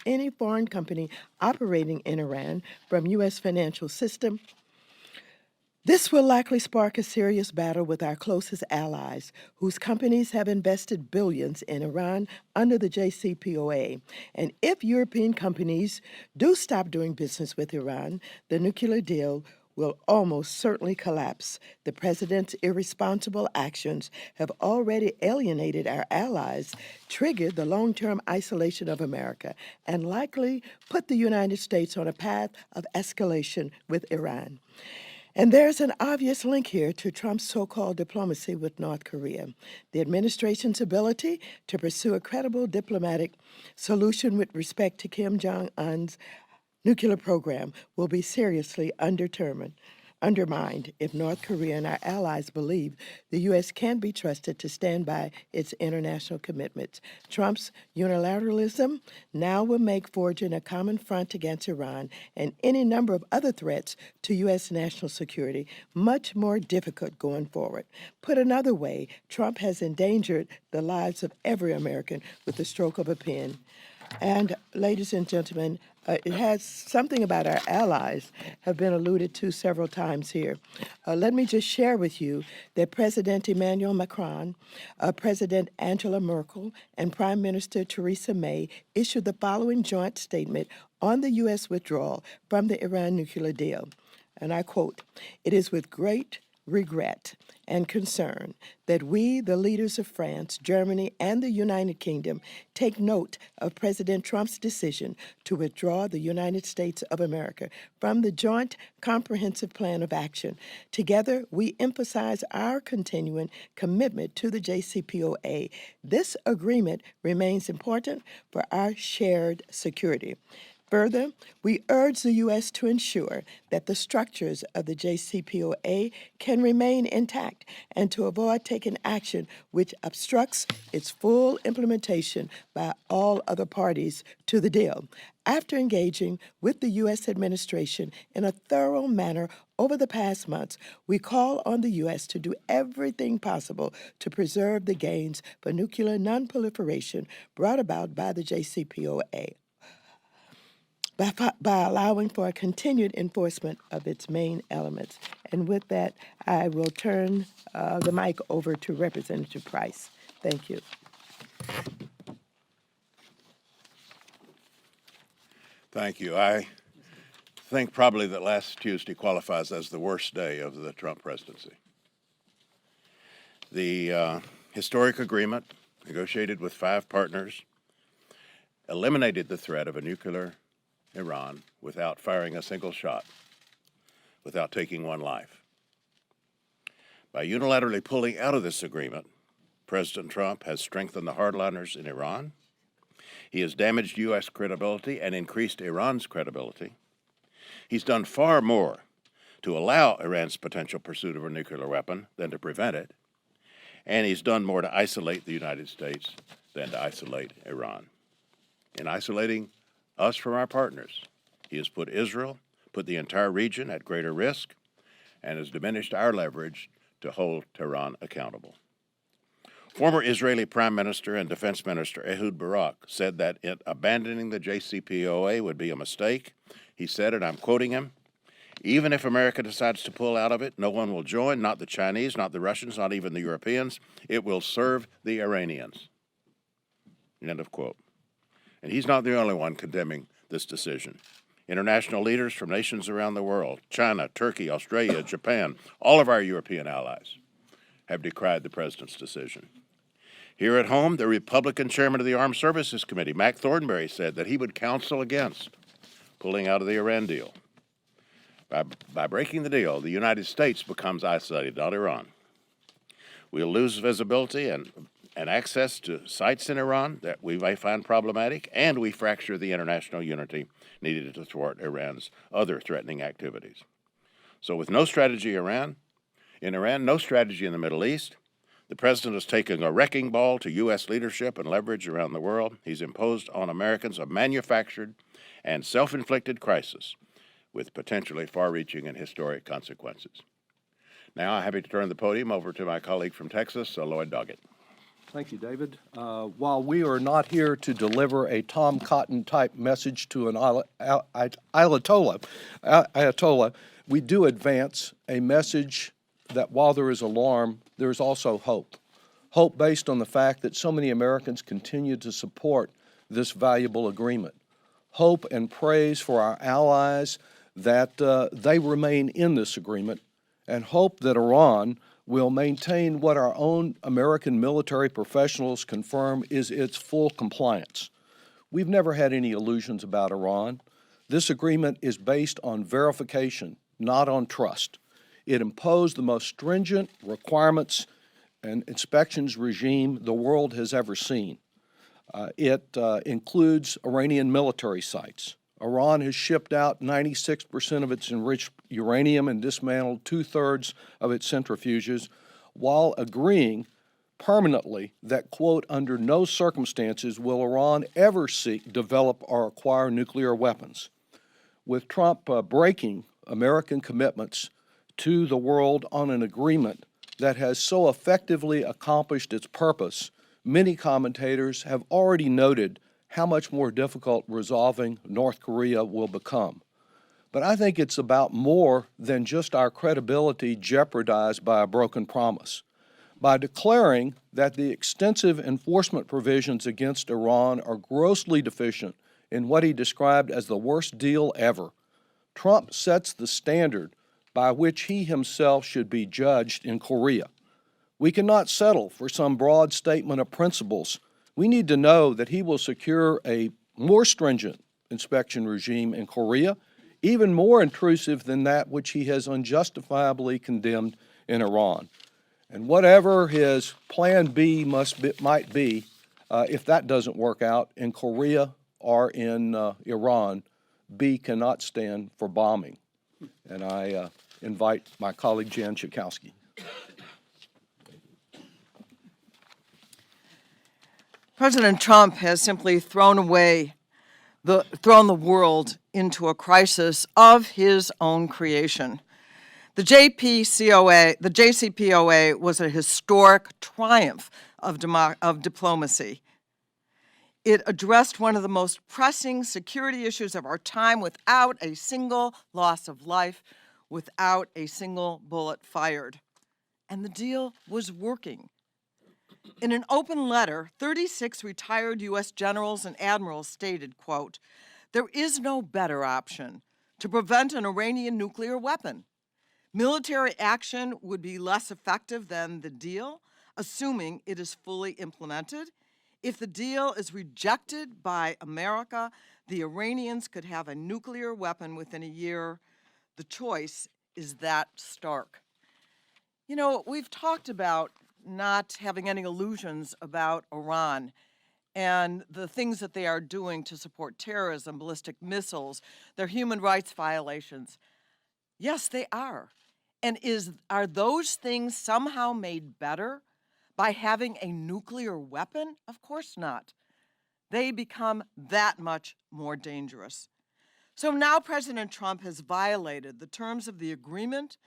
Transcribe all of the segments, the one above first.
any foreign company operating in Iran from U.S. financial system. This will likely spark a serious battle with our closest allies, whose companies have invested billions in Iran under the JCPOA. And if European companies do stop doing business with Iran, the nuclear deal will almost certainly collapse. The president's irresponsible actions have already alienated our allies, triggered the long-term isolation of America, and likely put the United States on a path of escalation with Iran. And there's an obvious link here to Trump's so-called diplomacy with North Korea. The administration's ability to pursue a credible diplomatic solution with respect to Kim Jong-un's nuclear program will be seriously undermined if North Korea and our allies believe the U.S. can be trusted to stand by its international commitments. Trump's unilateralism now will make forging a common front against Iran and any number of other threats to U.S. national security much more difficult going forward. Put another way, Trump has endangered the lives of every American with the stroke of a pen. And ladies and gentlemen, it has something about our allies have been alluded to several times here. Let me just share with you that President Emmanuel Macron, President Angela Merkel, and Prime Minister Theresa May issued the following joint statement on the U.S. withdrawal from the Iran nuclear deal. And I quote, "It is with great regret and concern that we, the leaders of France, Germany, and the United Kingdom, take note of President Trump's decision to withdraw the United States of America from the Joint Comprehensive Plan of Action. Together, we emphasize our continuing commitment to the JCPOA. This agreement remains important for our shared security. Further, we urge the U.S. to ensure that the structures of the JCPOA can remain intact and to avoid taking action which obstructs its full implementation by all other parties to the deal. After engaging with the U.S. administration in a thorough manner over the past months, we call on the U.S. to do everything possible to preserve the gains for nuclear nonproliferation brought about by the JCPOA. By allowing for a continued enforcement of its main elements." And with that, I will turn the mic over to Representative Price. Thank you. Thank you. I think probably that last Tuesday qualifies as the worst day of the Trump presidency. The historic agreement, negotiated with 5 partners, eliminated the threat of a nuclear Iran without firing a single shot, without taking one life. By unilaterally pulling out of this agreement, President Trump has strengthened the hardliners in Iran. He has damaged U.S. credibility and increased Iran's credibility. He's done far more to allow Iran's potential pursuit of a nuclear weapon than to prevent it. And he's done more to isolate the United States than to isolate Iran. In isolating us from our partners, he has put Israel, put the entire region at greater risk, and has diminished our leverage to hold Tehran accountable. Former Israeli Prime Minister and Defense Minister Ehud Barak said that abandoning the JCPOA would be a mistake. He said, and I'm quoting him, "Even if America decides to pull out of it, no one will join, not the Chinese, not the Russians, not even the Europeans. It will serve the Iranians." End of quote. And he's not the only one condemning this decision. International leaders from nations around the world, China, Turkey, Australia, Japan, all of our European allies, have decried the president's decision. Here at home, the Republican chairman of the Armed Services Committee, Mac Thornberry, said that he would counsel against pulling out of the Iran deal. By breaking the deal, the United States becomes isolated, not Iran. We'll lose visibility and access to sites in Iran that we may find problematic, and we fracture the international unity needed to thwart Iran's other threatening activities. So with no strategy in Iran, no strategy in the Middle East, the president has taken a wrecking ball to U.S. leadership and leverage around the world. He's imposed on Americans a manufactured and self-inflicted crisis with potentially far-reaching and historic consequences. Now I'm happy to turn the podium over to my colleague from Texas, Lloyd Doggett. Thank you, David. While we are not here to deliver a Tom Cotton-type message to an Ayatollah, we do advance a message that while there is alarm, there is also hope. Hope based on the fact that so many Americans continue to support this valuable agreement. Hope and praise for our allies that they remain in this agreement, and hope that Iran will maintain what our own American military professionals confirm is its full compliance. We've never had any illusions about Iran. This agreement is based on verification, not on trust. It imposed the most stringent requirements and inspections regime the world has ever seen. It includes Iranian military sites. Iran has shipped out 96% of its enriched uranium and dismantled 2/3 of its centrifuges, while agreeing permanently that, quote, under no circumstances will Iran ever seek, develop, or acquire nuclear weapons. With Trump breaking American commitments to the world on an agreement that has so effectively accomplished its purpose, many commentators have already noted how much more difficult resolving North Korea will become. But I think it's about more than just our credibility jeopardized by a broken promise. By declaring that the extensive enforcement provisions against Iran are grossly deficient in what he described as the worst deal ever, Trump sets the standard by which he himself should be judged in Korea. We cannot settle for some broad statement of principles. We need to know that he will secure a more stringent inspection regime in Korea, even more intrusive than that which he has unjustifiably condemned in Iran. And whatever his plan B might be, if that doesn't work out in Korea or in Iran, B cannot stand for bombing. And I invite my colleague Jan Schakowsky. President Trump has simply thrown the world into a crisis of his own creation. The JCPOA was a historic triumph of diplomacy. It addressed one of the most pressing security issues of our time without a single loss of life, without a single bullet fired. And the deal was working. In an open letter, 36 retired U.S. generals and admirals stated, quote, "There is no better option to prevent an Iranian nuclear weapon. Military action would be less effective than the deal, assuming it is fully implemented. If the deal is rejected by America, the Iranians could have a nuclear weapon within a year. The choice is that stark." You know, we've talked about not having any illusions about Iran and the things that they are doing to support terrorism, ballistic missiles, their human rights violations. Yes, they are. And are those things somehow made better by having a nuclear weapon? Of course not. They become that much more dangerous. So now President Trump has violated the terms of the agreement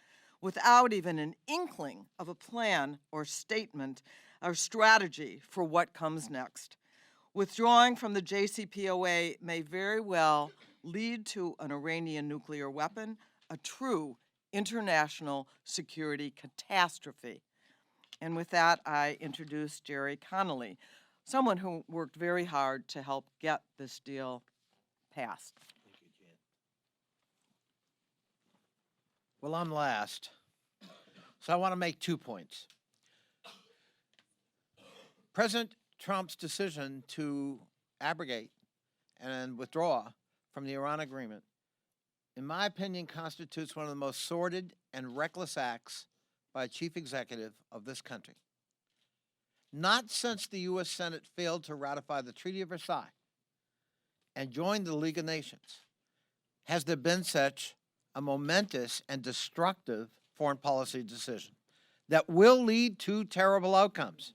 without even an inkling of a plan or statement or strategy for what comes next. Withdrawing from the JCPOA may very well lead to an Iranian nuclear weapon, a true international security catastrophe. And with that, I introduce Jerry Connolly, someone who worked very hard to help get this deal passed. Well, I'm last, so I want to make 2 points. President Trump's decision to abrogate and withdraw from the Iran agreement, in my opinion, constitutes one of the most sordid and reckless acts by a chief executive of this country. Not since the U.S. Senate failed to ratify the Treaty of Versailles and join the League of Nations has there been such a momentous and destructive foreign policy decision that will lead to terrible outcomes.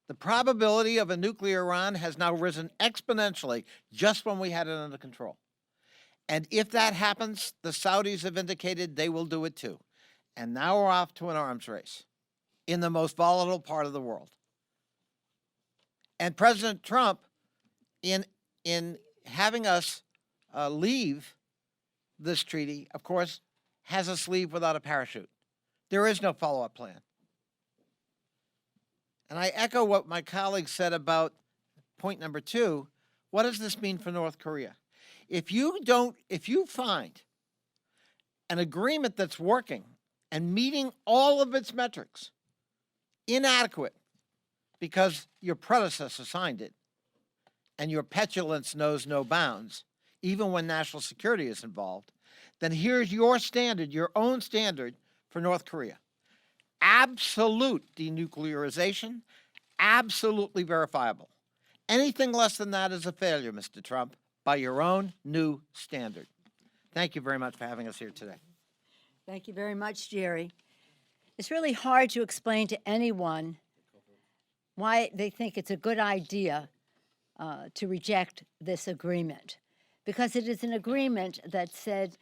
The probability of a nuclear Iran has now risen exponentially just when we had it under control. And if that happens, the Saudis have indicated they will do it too. And now we're off to an arms race in the most volatile part of the world. And President Trump, in having us leave this treaty, of course, has us leave without a parachute. There is no follow-up plan. And I echo what my colleague said about point number 2. What does this mean for North Korea? If you find an agreement that's working and meeting all of its metrics inadequate because your predecessor signed it and your petulance knows no bounds, even when national security is involved, then here's your standard, your own standard for North Korea. Absolute denuclearization, absolutely verifiable. Anything less than that is a failure, Mr. Trump, by your own new standard. Thank you very much for having us here today. Thank you very much, Jerry. It's really hard to explain to anyone why they think it's a good idea to reject this agreement, because it is an agreement that said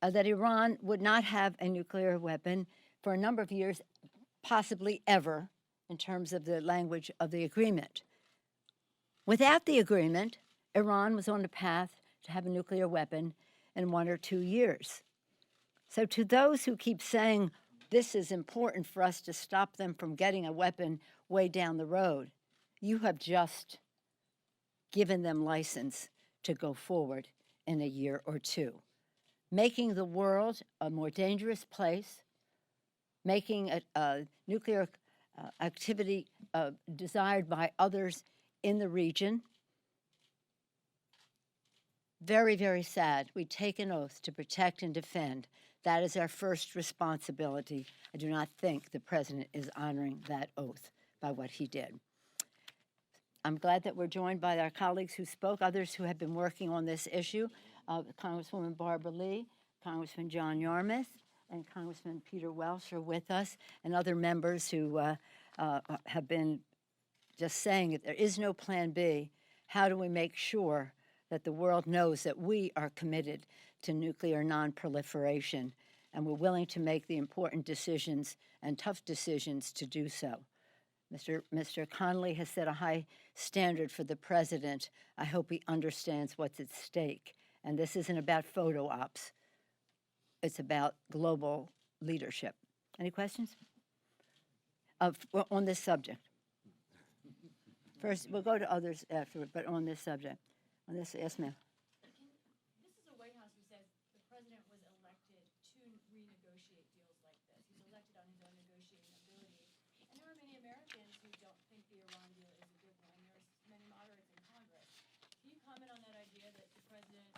that Iran would not have a nuclear weapon for a number of years, possibly ever, in terms of the language of the agreement. Without the agreement, Iran was on the path to have a nuclear weapon in 1 or 2 years. So to those who keep saying this is important for us to stop them from getting a weapon way down the road, you have just given them license to go forward in a year or 2, making the world a more dangerous place, making a nuclear activity desired by others in the region. Very, very sad. We take an oath to protect and defend. That is our first responsibility. I do not think the president is honoring that oath by what he did. I'm glad that we're joined by our colleagues who spoke, others who have been working on this issue, Congresswoman Barbara Lee, Congressman John Yarmouth, and Congressman Peter Welch are with us, and other members who have been just saying that there is no plan B. How do we make sure that the world knows that we are committed to nuclear non-proliferation, and we're willing to make the important decisions and tough decisions to do so? Mr. Connolly has set a high standard for the president. I hope he understands what's at stake. And this isn't about photo ops. It's about global leadership. Any questions? On this subject? First, we'll go to others afterward, but on this subject. On this, yes, ma'am. This is a White House who says the president was elected to renegotiate deals like this. He's elected on his own negotiating ability. And there are many Americans who don't think the Iran deal is a good one. There's many moderates in Congress. Can you comment on that idea that the president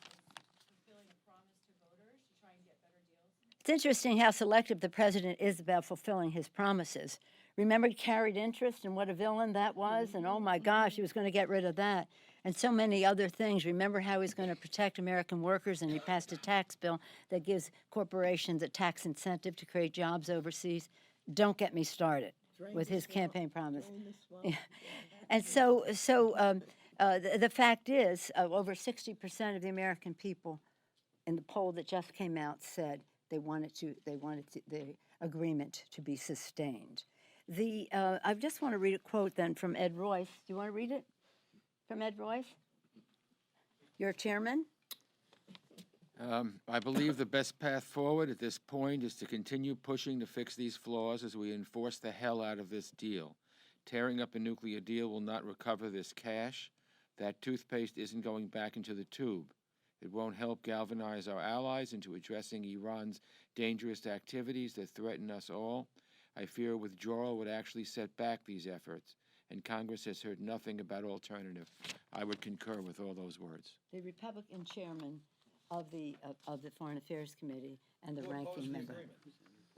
is fulfilling a promise to voters to try and get better deals? It's interesting how selective the president is about fulfilling his promises. Remember carried interest and what a villain that was? And oh my gosh, he was going to get rid of that. And so many other things. Remember how he's going to protect American workers, and he passed a tax bill that gives corporations a tax incentive to create jobs overseas. Don't get me started with his campaign promise. Yeah. And so the fact is, over 60% of the American people in the poll that just came out said they wanted the agreement to be sustained. I just want to read a quote then from Ed Royce. Do you want to read it? From Ed Royce? Your chairman? I believe the best path forward at this point is to continue pushing to fix these flaws as we enforce the hell out of this deal. Tearing up a nuclear deal will not recover this cash. That toothpaste isn't going back into the tube. It won't help galvanize our allies into addressing Iran's dangerous activities that threaten us all. I fear withdrawal would actually set back these efforts, and Congress has heard nothing about alternative. I would concur with all those words. The Republican chairman of the Foreign Affairs Committee and the ranking member.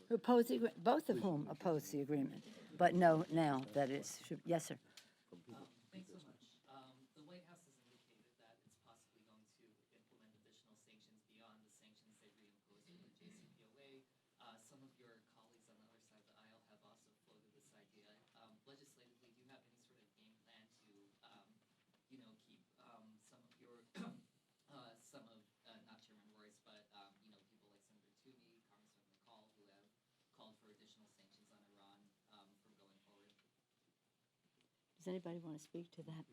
Who opposed the agreement, both of whom opposed the agreement. But no, now that is, yes, sir. Thanks so much. The White House has indicated that it's possibly going to implement additional sanctions beyond the sanctions they reimposed from the JCPOA. Some of your colleagues on the other side of the aisle have also floated this idea. Legislatively, do you have any sort of game plan to, keep some of your, not Chairman Royce, but, people like Senator Toomey, Congressman McCall, who have called for additional sanctions on Iran from going forward? Does anybody want to speak to that?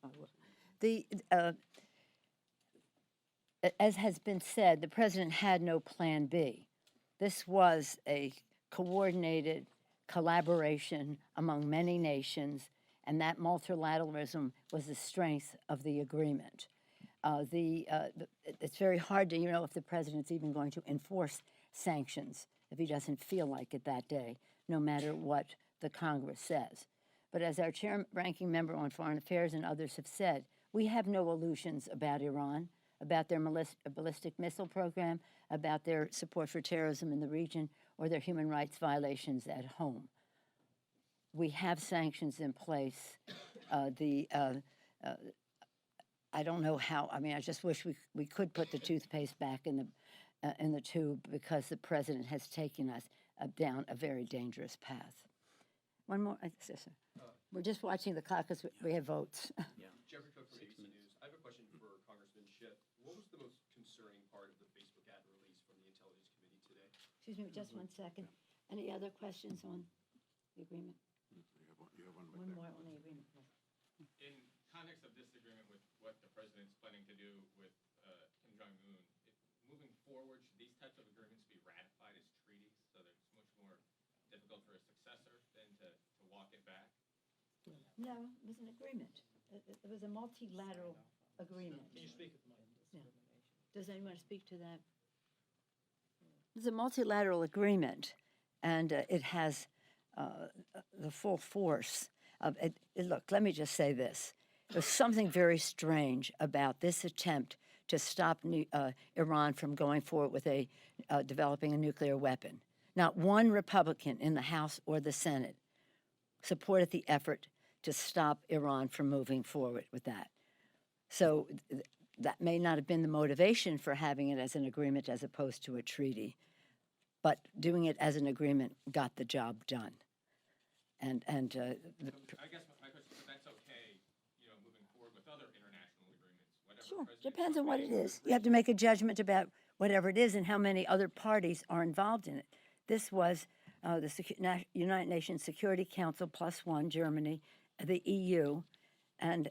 I will. The, as has been said, the president had no plan B. This was a coordinated collaboration among many nations, and that multilateralism was the strength of the agreement. It's very hard to know if the president's even going to enforce sanctions if he doesn't feel like it that day, no matter what the Congress says. But as our ranking member on Foreign Affairs and others have said, we have no illusions about Iran, about their ballistic missile program, about their support for terrorism in the region, or their human rights violations at home. We have sanctions in place. I don't know how. I mean, I just wish we could put the toothpaste back in the tube, because the president has taken us down a very dangerous path. One more. Yes, sir. We're just watching the clock because we have votes. Yeah. Jeffrey Cook from ABC News. I have a question for Congressman Schiff. What was the most concerning part of the Facebook ad release from the Intelligence Committee today? Excuse me, just 1 second. Any other questions on the agreement? You have one One more on the agreement. In context of this agreement with what the president's planning to do with Kim Jong-un, moving forward, should these types of agreements be ratified as treaties so that it's much more difficult for a successor than to walk it back? No, it was an agreement. It was a multilateral agreement. Can you speak at the mic? Yeah. Does anyone speak to that? It's a multilateral agreement, and it has the full force of it. Look, let me just say this. There's something very strange about this attempt to stop Iran from going forward with developing a nuclear weapon. Not one Republican in the House or the Senate supported the effort to stop Iran from moving forward with that. So that may not have been the motivation for having it as an agreement as opposed to a treaty, but doing it as an agreement got the job done. And I guess my question is, that's okay, moving forward with other international agreements, whatever. sure, president depends on what it makes. is. You have to make a judgment about whatever it is and how many other parties are involved in it. This was the United Nations Security Council +1, Germany, the EU, and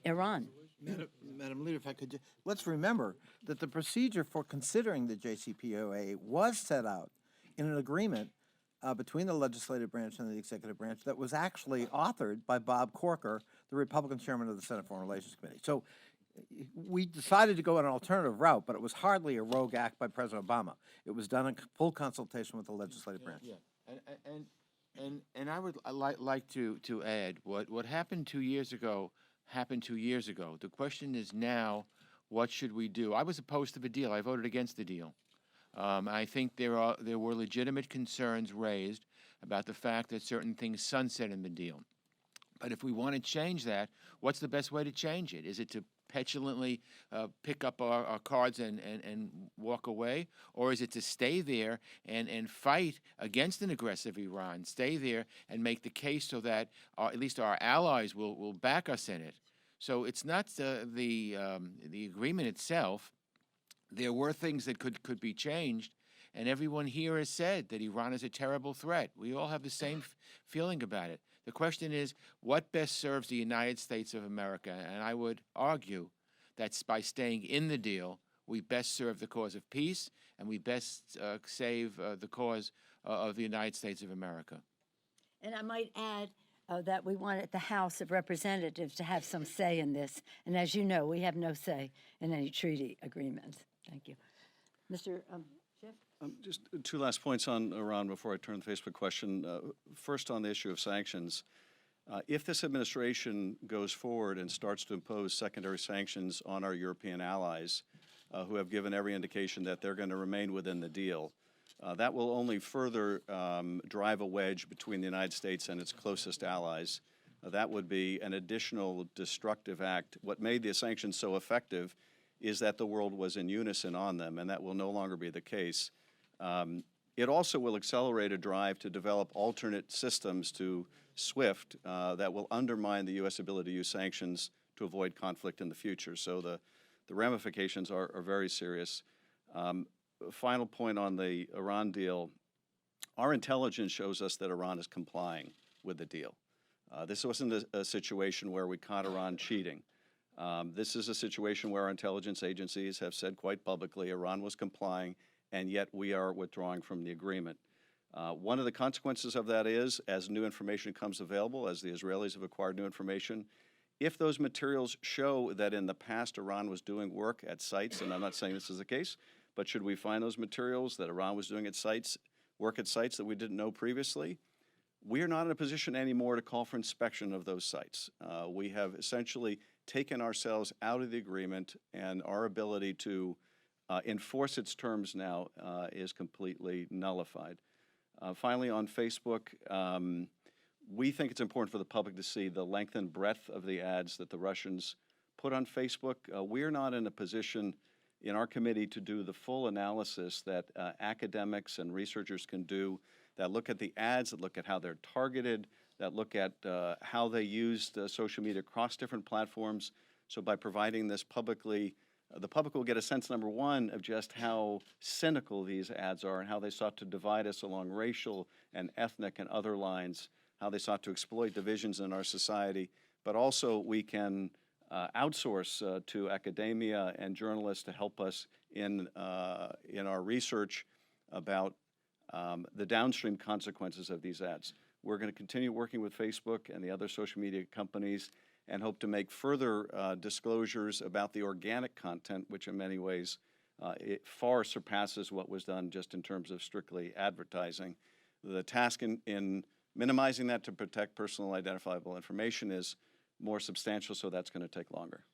Iran. Madam Leader, if I could, let's remember that the procedure for considering the JCPOA was set out in an agreement between the legislative branch and the executive branch that was actually authored by Bob Corker, the Republican chairman of the Senate Foreign Relations Committee. So we decided to go an alternative route, but it was hardly a rogue act by President Obama. It was done in full consultation with the legislative branch. Yeah, and I would like to add what happened 2 years ago happened 2 years ago. The question is now, what should we do? I was opposed to the deal. I voted against the deal. I think there were legitimate concerns raised about the fact that certain things sunset in the deal. But if we want to change that, what's the best way to change it? Is it to petulantly pick up our cards and walk away? Or is it to stay there and fight against an aggressive Iran, stay there and make the case so that at least our allies will back us in it? So it's not the agreement itself. There were things that could be changed, and everyone here has said that Iran is a terrible threat. We all have the same feeling about it. The question is, what best serves the United States of America? And I would argue that by staying in the deal, we best serve the cause of peace, and we best save the cause of the United States of America. And I might add that we wanted the House of Representatives to have some say in this. And as you know, we have no say in any treaty agreements. Thank you. Mr. Schiff? Just two last points on Iran before I turn to the Facebook question. First, on the issue of sanctions. If this administration goes forward and starts to impose secondary sanctions on our European allies, who have given every indication that they're going to remain within the deal, that will only further drive a wedge between the United States and its closest allies. That would be an additional destructive act. What made the sanctions so effective is that the world was in unison on them, and that will no longer be the case. It also will accelerate a drive to develop alternate systems to SWIFT that will undermine the U.S. ability to use sanctions to avoid conflict in the future. So the ramifications are very serious. Final point on the Iran deal. Our intelligence shows us that Iran is complying with the deal. This wasn't a situation where we caught Iran cheating. This is a situation where our intelligence agencies have said quite publicly Iran was complying, and yet we are withdrawing from the agreement. One of the consequences of that is, as new information comes available, as the Israelis have acquired new information, if those materials show that in the past Iran was doing work at sites, and I'm not saying this is the case, but should we find those materials that Iran was doing at sites, work at sites that we didn't know previously, we are not in a position anymore to call for inspection of those sites. We have essentially taken ourselves out of the agreement, and our ability to enforce its terms now is completely nullified. Finally, on Facebook, we think it's important for the public to see the length and breadth of the ads that the Russians put on Facebook. We're not in a position in our committee to do the full analysis that academics and researchers can do, that look at the ads, that look at how they're targeted, that look at how they used social media across different platforms. So by providing this publicly, the public will get a sense, number one, of just how cynical these ads are and how they sought to divide us along racial and ethnic and other lines, how they sought to exploit divisions in our society. But also we can outsource to academia and journalists to help us in our research about the downstream consequences of these ads. We're going to continue working with Facebook and the other social media companies and hope to make further disclosures about the organic content, which in many ways it far surpasses what was done just in terms of strictly advertising. The task in minimizing that to protect personal identifiable information is more substantial, so that's going to take longer.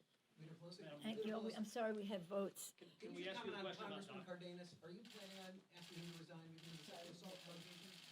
Thank you. I'm sorry, we have votes. Can we ask you a question about Congressman Cardenas? Are you planning on, after you resign, you're going to decide to assault litigation?